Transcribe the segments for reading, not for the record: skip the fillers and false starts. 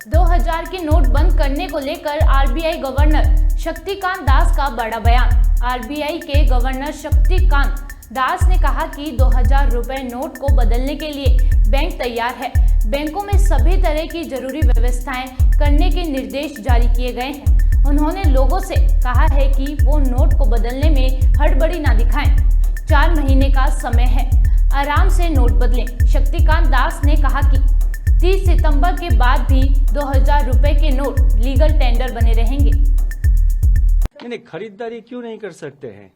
2000 के नोट बंद करने को लेकर आरबीआई गवर्नर शक्तिकांत दास का बड़ा बयान। आरबीआई के गवर्नर शक्तिकांत दास ने कहा कि 2000 रुपए नोट को बदलने के लिए बैंक तैयार है। बैंकों में सभी तरह की जरूरी व्यवस्थाएं करने के निर्देश जारी किए गए हैं। उन्होंने लोगों से कहा है कि वो नोट को बदलने में हड़बड़ी ना दिखाएं। 4 महीने का समय है, आराम से नोट बदलें। शक्तिकांत दास ने कहा कि 30 सितंबर के बाद भी 2000 रुपए के नोट लीगल टेंडर बने रहेंगे। नहीं, खरीदारी क्यों नहीं कर सकते हैं?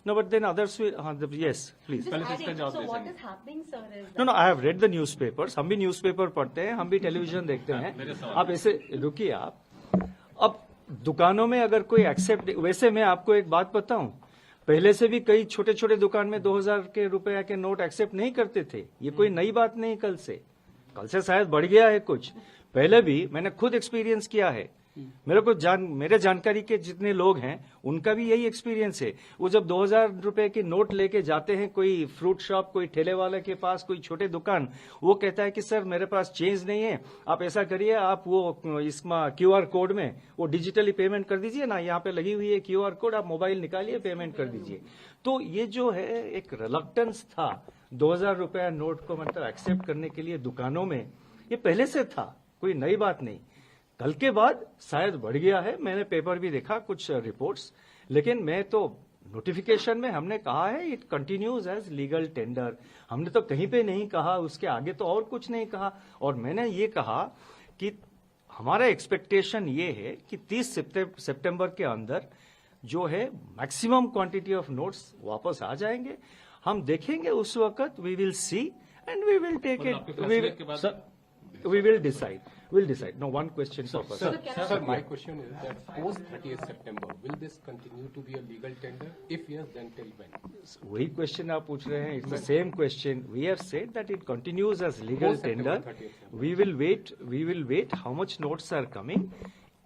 No, but then others will. Yes, please. So what is happening, sir? No, I have read the newspapers. हम भी न्यूज़पेपर पढ़ते हैं, हम भी टेलीविजन देखते हैं। आप ऐसे रुकिए आप। अब दुकानों में अगर कोई एक्सेप्ट, वैसे मैं आपको एक बात बताऊं, पहले से भी कई छोटे छोटे दुकान में 2000 के रुपया के नोट एक्सेप्ट नहीं करते थे। ये कोई नई बात नहीं। कल से शायद बढ़ गया है कुछ। पहले भी मैंने खुद एक्सपीरियंस किया है। मेरे जानकारी के जितने लोग हैं उनका भी यही एक्सपीरियंस है। वो जब 2000 रुपए की नोट लेके जाते हैं कोई फ्रूट शॉप, कोई ठेले वाले के पास, कोई छोटे दुकान, वो कहता है कि सर मेरे पास चेंज नहीं है, आप ऐसा करिए, आप वो इसमें क्यूआर कोड में वो डिजिटली पेमेंट कर दीजिए ना, यहाँ पे लगी हुई है क्यूआर कोड, आप मोबाइल निकालिए, पेमेंट कर दीजिए। तो ये जो है एक रिलक्टेंस था 2000 रुपया नोट को मतलब एक्सेप्ट करने के लिए दुकानों में, ये पहले से था, कोई नई बात नहीं। कल के बाद शायद बढ़ गया है। मैंने पेपर भी देखा कुछ रिपोर्ट्स, लेकिन मैं तो नोटिफिकेशन में हमने कहा है it continues as legal tender. हमने तो कहीं पे नहीं कहा, उसके आगे तो और कुछ नहीं कहा। और मैंने ये कहा कि हमारा एक्सपेक्टेशन ये है कि 30 सितंबर के अंदर जो है मैक्सिमम क्वांटिटी ऑफ नोट्स वापस आ जाएंगे। हम देखेंगे उस वक्त, we will see and we will take it, we will decide. No, one question per person. Sir, my question is that post 30th September, will this continue to be a legal tender? If yes, then till when? वही question आप पूछ रहे हैं. It's the same question. We have said that it continues as legal tender. We will wait how much notes are coming.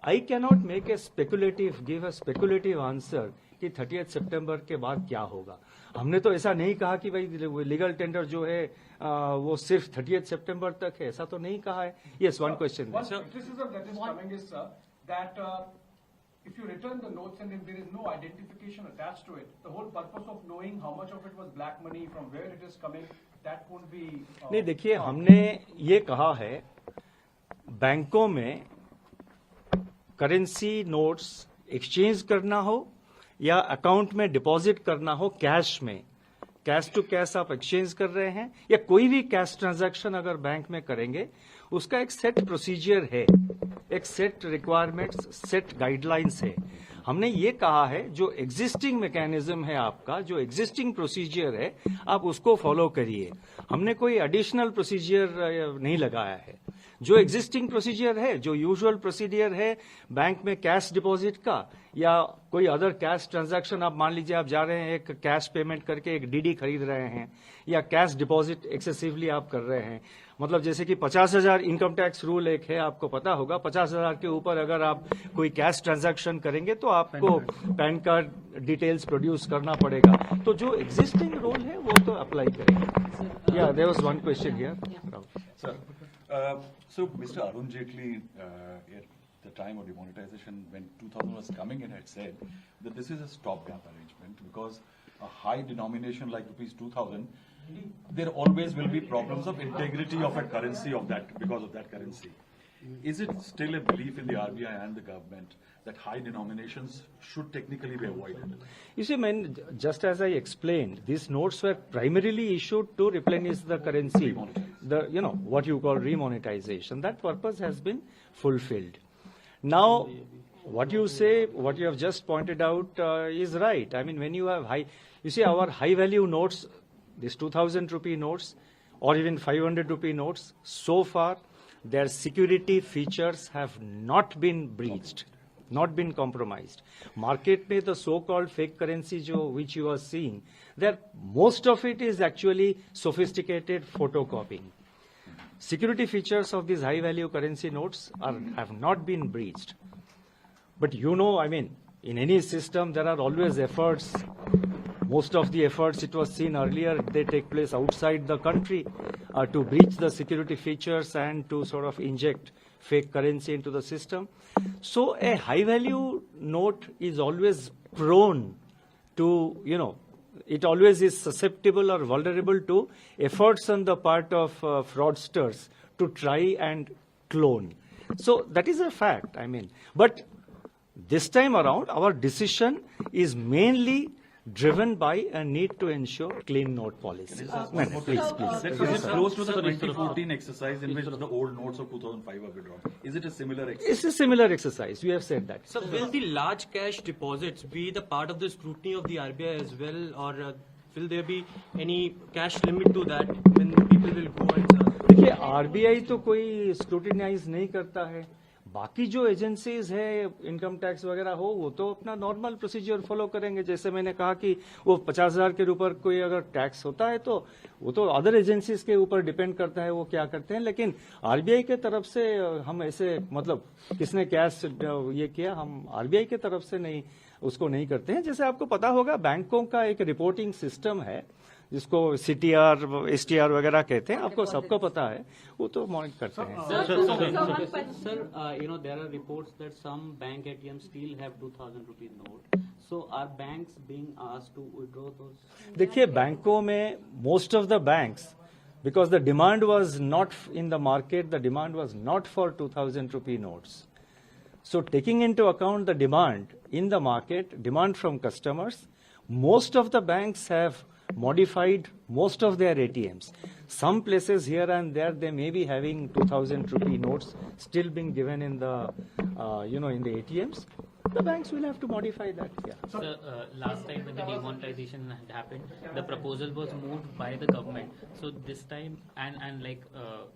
I cannot give a speculative answer कि 30th सितंबर के बाद क्या होगा। हमने तो ऐसा नहीं कहा कि भाई लीगल टेंडर जो है वो सिर्फ 30th सितंबर तक है, ऐसा तो नहीं कहा है। Yes, one question. Criticism that is coming is that if you return the notes and if there is no identification attached to it, the whole purpose of knowing how much of it was black money, from where it is coming, that won't be. नहीं, देखिए, हमने ये कहा है बैंकों में currency notes exchange करना हो या अकाउंट में डिपॉजिट करना हो, कैश टू कैश आप एक्सचेंज कर रहे हैं या कोई भी कैश ट्रांजैक्शन अगर बैंक में करेंगे, उसका एक सेट प्रोसीजर है, एक सेट रिक्वायरमेंट्स, सेट गाइडलाइंस है। हमने ये कहा है जो एग्जिस्टिंग मैकेनिज्म है आपका, जो एग्जिस्टिंग प्रोसीजर है, आप उसको फॉलो करिए। हमने कोई एडिशनल प्रोसीजर नहीं लगाया है। जो एग्जिस्टिंग प्रोसीजर है, जो यूजुअल प्रोसीजर है बैंक में कैश डिपॉजिट का या कोई अदर कैश ट्रांजैक्शन, आप मान लीजिए आप जा रहे हैं एक कैश पेमेंट करके एक डीडी खरीद रहे हैं या कैश डिपॉजिट एक्सेसिवली आप कर रहे हैं, मतलब जैसे कि 50,000 इनकम टैक्स रूल एक है, आपको पता होगा, 50,000 के ऊपर अगर आप कोई कैश ट्रांजैक्शन करेंगे तो आपको पैन कार्ड डिटेल्स प्रोड्यूस करना पड़ेगा। तो जो एग्जिस्टिंग रूल है वो तो अप्लाई करेंगे। या there was one question here sir. So Mr. Arun Jaitley at the time of demonetization when 2000 was coming in had said that this is a stopgap arrangement because a high denomination like rupees 2000, there always will be problems of integrity of a currency of that because of that currency. Is it still a belief in the RBI and the government that high denominations should technically be avoided? You see, just as I explained, these notes were primarily issued to replenish the currency, what you call remonetization. That purpose has been fulfilled. Now, what you say, what you have just pointed out is right. I mean, when you have our high value notes, these 2000 rupee notes or even 500 rupee notes, so far, their security features have not been breached, not been compromised. Market में the so-called fake currency which you are seeing, most of it is actually sophisticated photocopying. Security features of these high-value currency notes have not been breached. But I mean, in any system there are always efforts Most of the efforts, it was seen earlier, they take place outside the country to breach the security features and to sort of inject fake currency into the system. So a high value note is always prone to, it always is susceptible or vulnerable to efforts on the part of fraudsters to try and clone. So that is a fact, But this time around, our decision is mainly driven by a need to ensure clean note policy. Please. Is it close to the 2014 exercise in which the old notes of 2005 were withdrawn? Is it a similar exercise? It's a similar exercise. We have said that. So will the large cash deposits be the part of the scrutiny of the RBI as well, or will there be any cash limit to that when people will go and देखिए RBI तो कोई scrutinise नहीं करता है. बाकी जो agencies है income tax वगैरह हो वो तो अपना नॉर्मल प्रोसीजर फॉलो करेंगे. जैसे मैंने कहा कि वो 50,000 के ऊपर कोई अगर टैक्स होता है तो वो तो अदर एजेंसीज के ऊपर डिपेंड करता है वो क्या करते हैं. लेकिन आरबीआई के तरफ से हम ऐसे किसने कैश ये किया, हम आरबीआई के तरफ से नहीं उसको नहीं करते हैं. जैसे आपको पता होगा बैंकों का एक रिपोर्टिंग सिस्टम है जिसको सीटीआर एसटीआर वगैरह कहते हैं, आपको सबको पता है, वो तो मॉनिटर करते हैं. Sir, there are reports that some bank ATMs still have 2,000 rupee note. So are banks being asked to withdraw those? देखिए बैंकों में most of the banks, because the demand was not in the market, the demand was not for 2,000 rupee notes. So taking into account the demand in the market, demand from customers, most of the banks have modified most of their ATMs. Some places here and there they may be having 2,000 rupee notes still being given in the in the ATMs. The banks will have to modify that. Yeah. So last time when the demonetization had happened, the proposal was moved by the government. So this time, and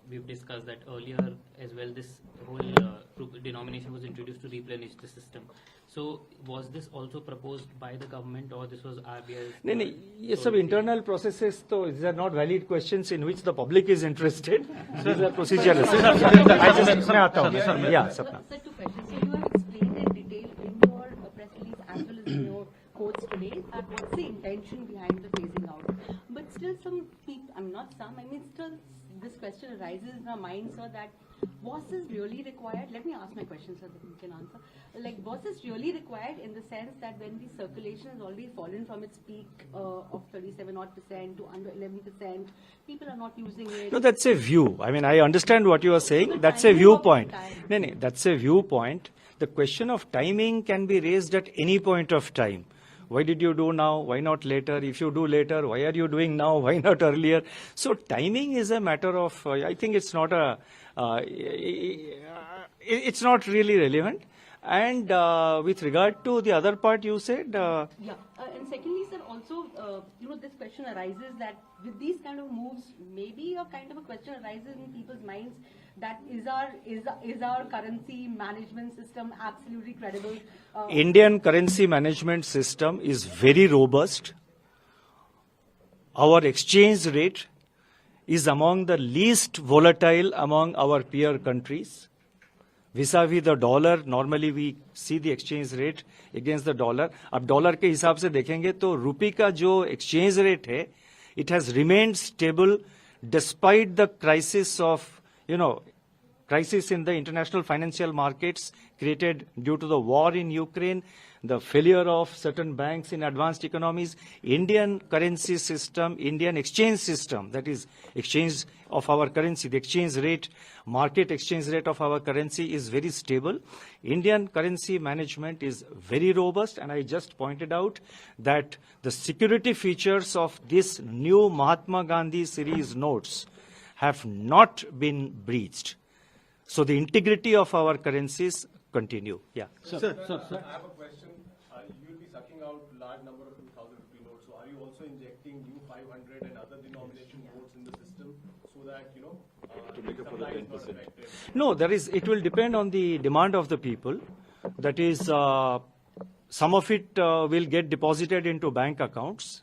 we've discussed that earlier as well, this whole denomination was introduced to replenish the system. So was this also proposed by the government or this was RBI's? नहीं, ये सब internal processes, तो these are not valid questions in which the public is interested. These are procedural. मैं आता हूँ. Yeah, Sapna. Sir, two questions. So you have explained in detail in your press release as well as in your quotes today what's the intention behind the phasing out. But still some people, still this question arises in our minds, sir, that was this really required? Let me ask my question so that you can answer. Was this really required in the sense that when the circulation has already fallen from its peak of 37% to under 11%, people are not using it? No, that's a view. I understand what you are saying. That's a viewpoint. No, that's a viewpoint. The question of timing can be raised at any point of time. Why did you do now? Why not later? If you do later, why are you doing now? Why not earlier? So timing is a matter of, I think it's not it's not really relevant. And with regard to the other part you said... And secondly, sir, also, this question arises that with these kind of moves, maybe a kind of a question arises in people's minds that is our currency management system absolutely credible? Indian currency management system is very robust. Our exchange rate is among the least volatile among our peer countries. Vis-a-vis the dollar, normally we see the exchange rate against the dollar. अब dollar के हिसाब से देखेंगे तो रुपये का जो exchange rate है, it has remained stable despite the crisis of, crisis in the international financial markets created due to the war in Ukraine, the failure of certain banks in advanced economies. Indian currency system, Indian exchange system, that is exchange of our currency, the exchange rate, market exchange rate of our currency is very stable. Indian currency management is very robust, and I just pointed out that the security features of this new Mahatma Gandhi series notes have not been breached. So the integrity of our currencies continue. Yeah. Sir, I have a question. You will be sucking out large number of 2,000 rupee notes. So are you also injecting new 500 and other denomination notes in the system so that, to make up for the 10%? No, it will depend on the demand of the people. That is, some of it will get deposited into bank accounts.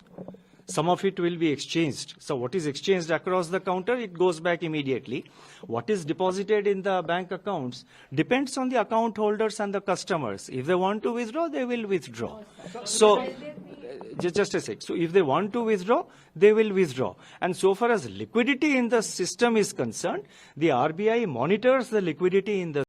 Some of it will be exchanged. So what is exchanged across the counter, it goes back immediately. What is deposited in the bank accounts depends on the account holders and the customers. If they want to withdraw, they will withdraw. So just a sec. So if they want to withdraw, they will withdraw. And so far as liquidity in the system is concerned, the RBI monitors the liquidity in the